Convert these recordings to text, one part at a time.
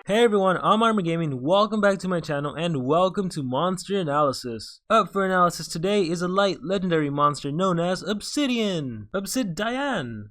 Hey everyone, I'm Armor Gaming, welcome back to my channel and welcome to Monster Analysis. Up for analysis today is a light legendary monster known as Obsidiane.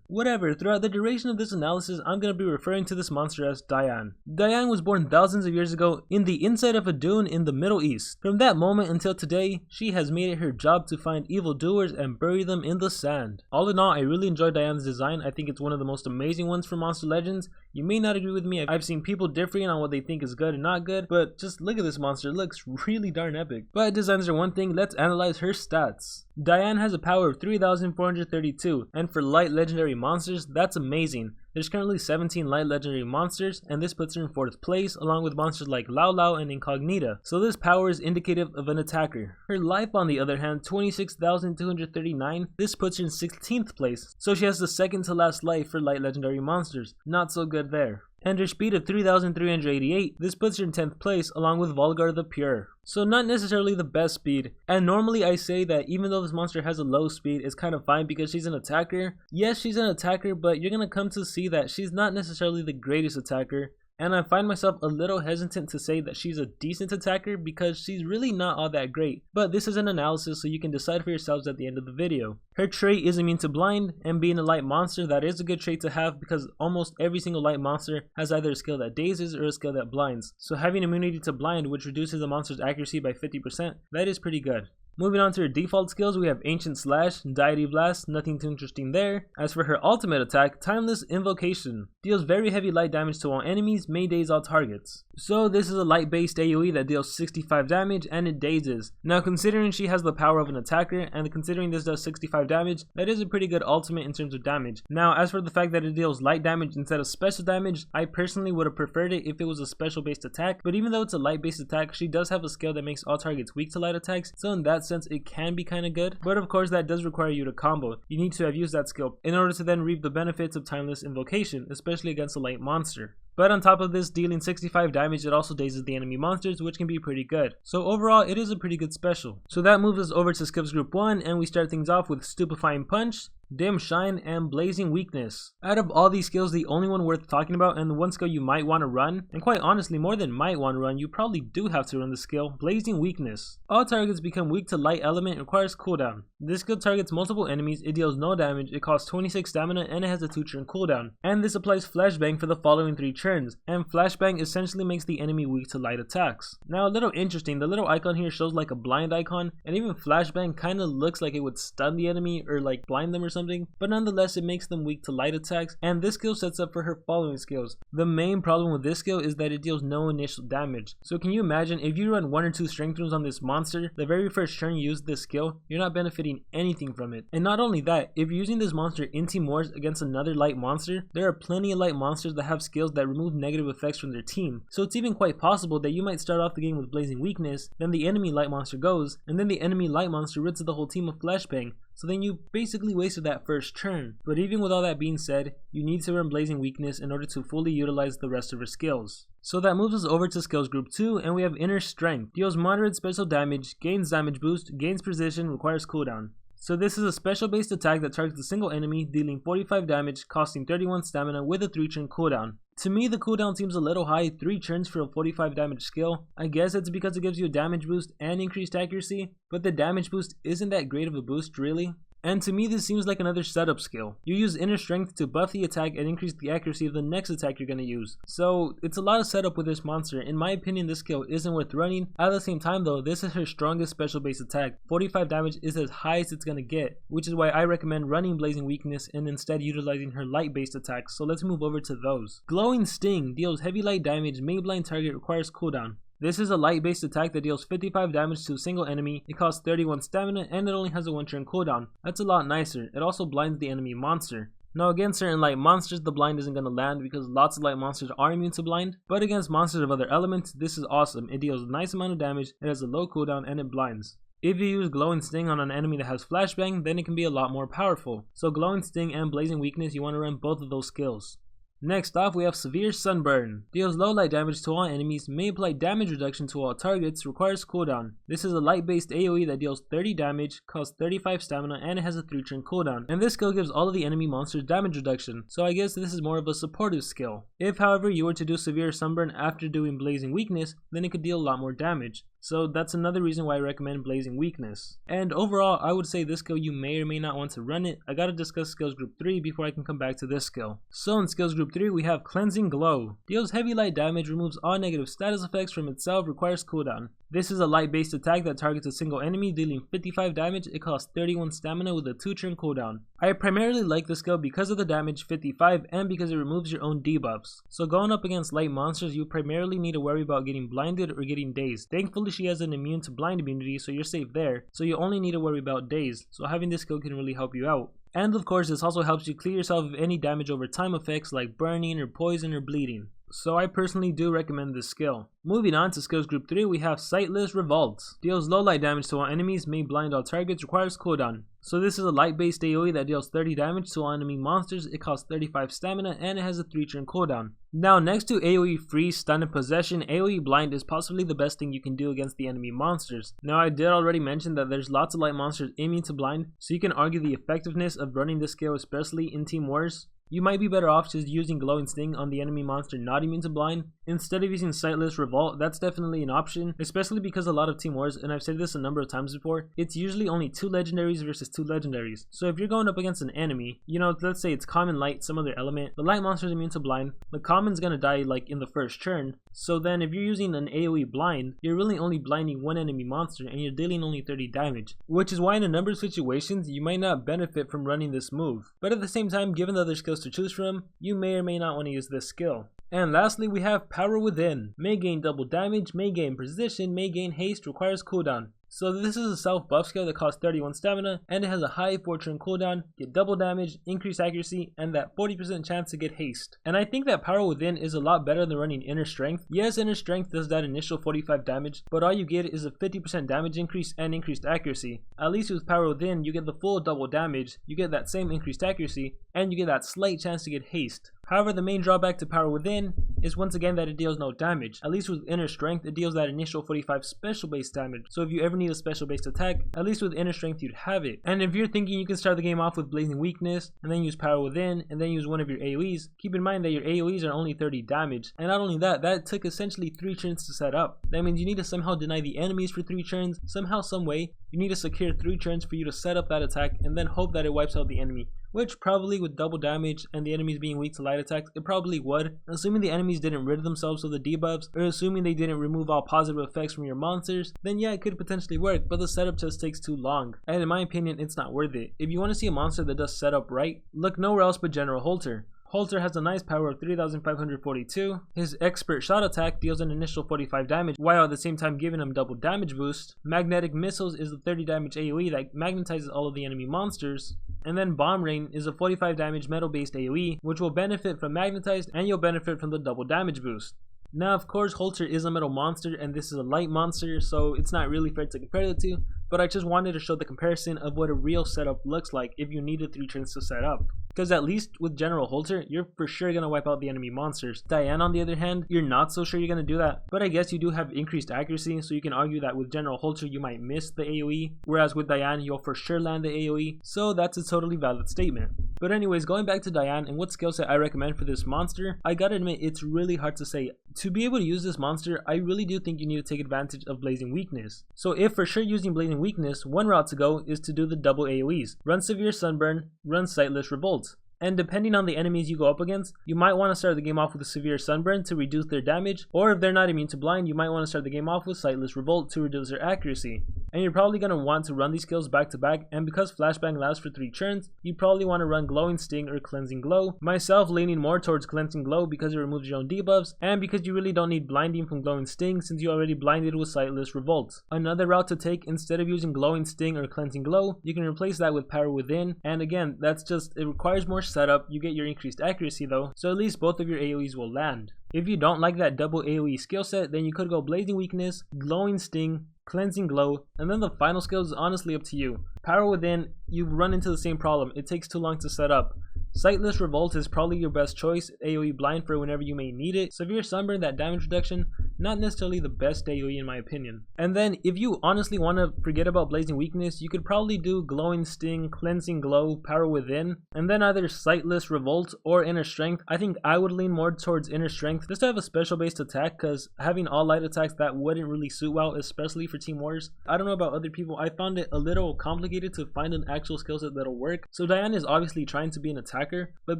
Whatever, throughout the duration of this analysis I'm going to be referring to this monster as Diane. Diane was born thousands of years ago in the inside of a dune in the Middle East. From that moment until today, she has made it her job to find evildoers and bury them in the sand. All in all, I really enjoy Diane's design. I think it's one of the most amazing ones for Monster Legends. You may not agree with me, I've seen people differing on what they think is good and not good, but just look at this monster, it looks really darn epic. But designs are one thing, let's analyze her stats. Diane has a power of 3,432, and for light legendary monsters, that's amazing. There's currently 17 light legendary monsters, and this puts her in 4th place along with monsters like Lao Lao and Incognita, so this power is indicative of an attacker. Her life on the other hand, 26,239, this puts her in 16th place, so she has the second to last life for light legendary monsters. Not so good there. And her speed of 3,388, this puts her in 10th place along with Volgar the Pure. So not necessarily the best speed, and normally I say that even though this monster has a low speed, it's kind of fine because she's an attacker. Yes, she's an attacker, but you're gonna come to see that she's not necessarily the greatest attacker. And I find myself a little hesitant to say that she's a decent attacker because she's really not all that great. But this is an analysis, so you can decide for yourselves at the end of the video. Her trait is immune to blind, and being a light monster, that is a good trait to have because almost every single light monster has either a skill that dazes or a skill that blinds. So having immunity to blind, which reduces the monster's accuracy by 50%, that is pretty good. Moving on to her default skills, we have Ancient Slash, Deity Blast, nothing too interesting there. As for her ultimate attack, Timeless Invocation, deals very heavy light damage to all enemies, may daze all targets. So this is a light based AoE that deals 65 damage and it dazes. Now considering she has the power of an attacker and considering this does 65 damage, that is a pretty good ultimate in terms of damage. Now as for the fact that it deals light damage instead of special damage, I personally would have preferred it if it was a special based attack, but even though it's a light based attack, she does have a skill that makes all targets weak to light attacks, so in that sense it can be kind of good, but of course that does require you to combo. You need to have used that skill in order to then reap the benefits of Timeless Invocation, especially against a light monster. But on top of this, dealing 65 damage, it also dazes the enemy monsters, which can be pretty good. So overall, it is a pretty good special. So that moves us over to skills group 1, and we start things off with Stupefying Punch, Dim Shine, and Blazing Weakness. Out of all these skills, the only one worth talking about and the one skill you might want to run, and quite honestly more than might want to run, you probably do have to run the skill, Blazing Weakness. All targets become weak to light element and requires cooldown. This skill targets multiple enemies, it deals no damage, it costs 26 stamina, and it has a 2-turn cooldown. And this applies Flashbang for the following 3 turns, and Flashbang essentially makes the enemy weak to light attacks. Now a little interesting, the little icon here shows like a blind icon, and even Flashbang kind of looks like it would stun the enemy or like blind them or something, but nonetheless it makes them weak to light attacks, and this skill sets up for her following skills. The main problem with this skill is that it deals no initial damage. So can you imagine if you run 1 or 2 strength runes on this monster, the very first turn you use this skill, you're not benefiting anything from it. And not only that, if you're using this monster in team wars against another light monster, there are plenty of light monsters that have skills that remove negative effects from their team. So it's even quite possible that you might start off the game with Blazing Weakness, then the enemy light monster goes, and then the enemy light monster rids the whole team of Flashbang. So then you basically wasted that first turn. But even with all that being said, you need to run Blazing Weakness in order to fully utilize the rest of her skills. So that moves us over to skills group 2, and we have Inner Strength. Deals moderate special damage, gains damage boost, gains precision, requires cooldown. So this is a special based attack that targets a single enemy, dealing 45 damage, costing 31 stamina with a 3-turn cooldown. To me, the cooldown seems a little high, 3 turns for a 45 damage skill. I guess it's because it gives you a damage boost and increased accuracy, but the damage boost isn't that great of a boost really. And to me this seems like another setup skill. You use Inner Strength to buff the attack and increase the accuracy of the next attack you're going to use. So it's a lot of setup with this monster. In my opinion this skill isn't worth running. At the same time though, this is her strongest special base attack. 45 damage is as high as it's going to get, which is why I recommend running Blazing Weakness and instead utilizing her light based attacks. So let's move over to those. Glowing Sting deals heavy light damage, may blind target, requires cooldown. This is a light based attack that deals 55 damage to a single enemy, it costs 31 stamina, and it only has a 1-turn cooldown. That's a lot nicer. It also blinds the enemy monster. Now against certain light monsters the blind isn't going to land because lots of light monsters are immune to blind, but against monsters of other elements this is awesome. It deals a nice amount of damage, it has a low cooldown, and it blinds. If you use Glowing Sting on an enemy that has Flashbang, then it can be a lot more powerful. So Glowing Sting and Blazing Weakness, you want to run both of those skills. Next off, we have Severe Sunburn. Deals low light damage to all enemies, may apply damage reduction to all targets, requires cooldown. This is a light based AoE that deals 30 damage, costs 35 stamina, and it has a 3-turn cooldown. And this skill gives all of the enemy monsters damage reduction, so I guess this is more of a supportive skill. If however you were to do Severe Sunburn after doing Blazing Weakness, then it could deal a lot more damage. So that's another reason why I recommend Blazing Weakness. And overall, I would say this skill you may or may not want to run it. I gotta discuss skills group 3 before I can come back to this skill. So in skills group 3 we have Cleansing Glow. Deals heavy light damage, removes all negative status effects from itself, requires cooldown. This is a light based attack that targets a single enemy, dealing 55 damage. It costs 31 stamina with a 2-turn cooldown. I primarily like this skill because of the damage 55 and because it removes your own debuffs. So going up against light monsters, you primarily need to worry about getting blinded or getting dazed. Thankfully she has an immune to blind immunity, so you're safe there. So you only need to worry about dazed. So having this skill can really help you out. And of course this also helps you clear yourself of any damage over time effects like burning or poison or bleeding. So I personally do recommend this skill. Moving on to skills group 3 we have Sightless Revolt. Deals low light damage to all enemies, may blind all targets, requires cooldown. So this is a light based AoE that deals 30 damage to all enemy monsters, it costs 35 stamina, and it has a 3-turn cooldown. Now next to AoE Freeze, Stun, and Possession, AoE Blind is possibly the best thing you can do against the enemy monsters. Now I did already mention that there's lots of light monsters immune to blind, so you can argue the effectiveness of running this skill, especially in Team Wars. You might be better off just using Glowing Sting on the enemy monster not immune to blind. Instead of using Sightless Revolt, that's definitely an option, especially because a lot of Team Wars, and I've said this a number of times before, it's usually only 2 legendaries versus 2 legendaries. So if you're going up against an enemy, you know, let's say it's common, light, some other element, the light monster is immune to blind, the common's gonna die like in the first turn, so then if you're using an AoE blind, you're really only blinding one enemy monster and you're dealing only 30 damage, which is why in a number of situations you might not benefit from running this move. But at the same time, given the other skills to choose from, you may or may not want to use this skill. And lastly we have Power Within. May gain double damage, may gain precision, may gain haste, requires cooldown. So this is a self buff skill that costs 31 stamina and it has a high 4-turn cooldown, get double damage, increased accuracy, and that 40% chance to get haste. And I think that Power Within is a lot better than running Inner Strength. Yes, Inner Strength does that initial 45 damage, but all you get is a 50% damage increase and increased accuracy. At least with Power Within you get the full double damage, you get that same increased accuracy, and you get that slight chance to get haste. However, the main drawback to Power Within is once again that it deals no damage. At least with Inner Strength, it deals that initial 45 special based damage. So if you ever need a special based attack, at least with Inner Strength you'd have it. And if you're thinking you can start the game off with Blazing Weakness, and then use Power Within, and then use one of your AoEs, keep in mind that your AoEs are only 30 damage. And not only that, that took essentially 3 turns to set up. That means you need to somehow deny the enemies for 3 turns, somehow, some way. You need to secure 3 turns for you to set up that attack, and then hope that it wipes out the enemy. Which probably with double damage and the enemies being weak to light attacks, it probably would. Assuming the enemies didn't rid themselves of the debuffs, or assuming they didn't remove all positive effects from your monsters, then yeah, it could potentially work, but the setup just takes too long. And in my opinion, it's not worth it. If you want to see a monster that does setup right, look nowhere else but General Holter. Holter has a nice power of 3542. His expert shot attack deals an initial 45 damage while at the same time giving him double damage boost. Magnetic missiles is a 30 damage AoE that magnetizes all of the enemy monsters. And then Bomb Rain is a 45 damage metal based AoE which will benefit from magnetized and you'll benefit from the double damage boost. Now of course Holter is a metal monster and this is a light monster, so it's not really fair to compare the two, but I just wanted to show the comparison of what a real setup looks like if you needed 3 turns to set up. Because at least with General Holter, you're for sure going to wipe out the enemy monsters. Diane on the other hand, you're not so sure you're going to do that, but I guess you do have increased accuracy, so you can argue that with General Holter you might miss the AoE, whereas with Diane you'll for sure land the AoE, so that's a totally valid statement. But anyways, going back to Diane and what skill set I recommend for this monster, I gotta admit it's really hard to say. To be able to use this monster, I really do think you need to take advantage of Blazing Weakness. So if for sure using Blazing Weakness, one route to go is to do the double AoEs. Run Severe Sunburn, run Sightless Revolt. And depending on the enemies you go up against, you might want to start the game off with a Severe Sunburn to reduce their damage, or if they're not immune to blind, you might want to start the game off with Sightless Revolt to reduce their accuracy. And you're probably going to want to run these skills back to back, and because Flashbang lasts for 3 turns, you probably want to run Glowing Sting or Cleansing Glow. Myself leaning more towards Cleansing Glow because it removes your own debuffs, and because you really don't need blinding from Glowing Sting since you already blinded with Sightless Revolt. Another route to take, instead of using Glowing Sting or Cleansing Glow, you can replace that with Power Within, and again, that's just, it requires more setup, you get your increased accuracy though, so at least both of your AoEs will land. If you don't like that double AoE skill set, then you could go Blazing Weakness, Glowing Sting, Cleansing Glow, and then the final skill is honestly up to you. Power Within, you run into the same problem, it takes too long to set up. Sightless Revolt is probably your best choice, AoE blind for whenever you may need it. Severe Sunburn, that damage reduction, not necessarily the best AoE in my opinion. And then if you honestly want to forget about Blazing Weakness, you could probably do Glowing Sting, Cleansing Glow, Power Within, and then either Sightless Revolt or Inner Strength. I think I would lean more towards Inner Strength just to have a special based attack, because having all light attacks, that wouldn't really suit well, especially for Team Wars. I don't know about other people, I found it a little complicated to find an actual skill set that'll work. So Diane is obviously trying to be an attacker, but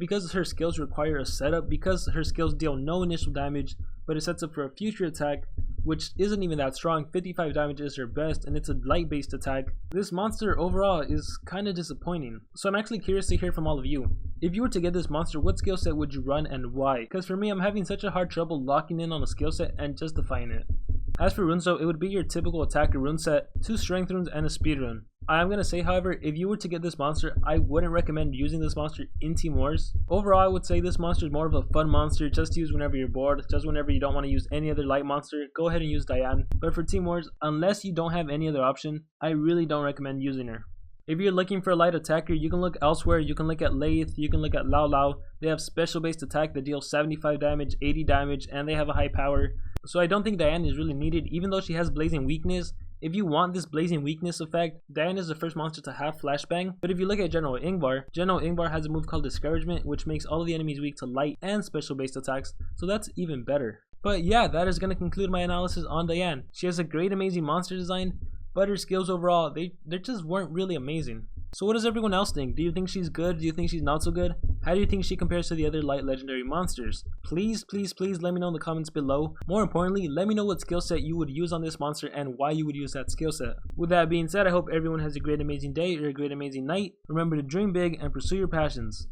because her skills require a setup, because her skills deal no initial damage, but it sets up for a future attack, which isn't even that strong. 55 damage is her best, and it's a light based attack. This monster overall is kind of disappointing. So I'm actually curious to hear from all of you. If you were to get this monster, what skill set would you run and why? Because for me, I'm having such a hard trouble locking in on a skill set and justifying it. As for runeset, it would be your typical attacker runeset, 2 strength runes and a speed rune. I am going to say, however, if you were to get this monster, I wouldn't recommend using this monster in Team Wars. Overall, I would say this monster is more of a fun monster, just to use whenever you're bored, just whenever you don't want to use any other light monster, go ahead and use Diane. But for Team Wars, unless you don't have any other option, I really don't recommend using her. If you're looking for a light attacker, you can look elsewhere. You can look at Lathe, you can look at Lao Lao. They have special based attack that deals 75 damage, 80 damage, and they have a high power. So I don't think Diane is really needed, even though she has Blazing Weakness. If you want this Blazing Weakness effect, Diane is the first monster to have Flashbang. But if you look at General Ingvar has a move called Discouragement, which makes all of the enemies weak to light and special based attacks, so that's even better. But yeah, that is going to conclude my analysis on Diane. She has a great amazing monster design, but her skills overall, they just weren't really amazing. So what does everyone else think? Do you think she's good? Do you think she's not so good? How do you think she compares to the other light legendary monsters? Please let me know in the comments below. More importantly, let me know what skill set you would use on this monster and why you would use that skill set. With that being said, I hope everyone has a great amazing day or a great amazing night. Remember to dream big and pursue your passions.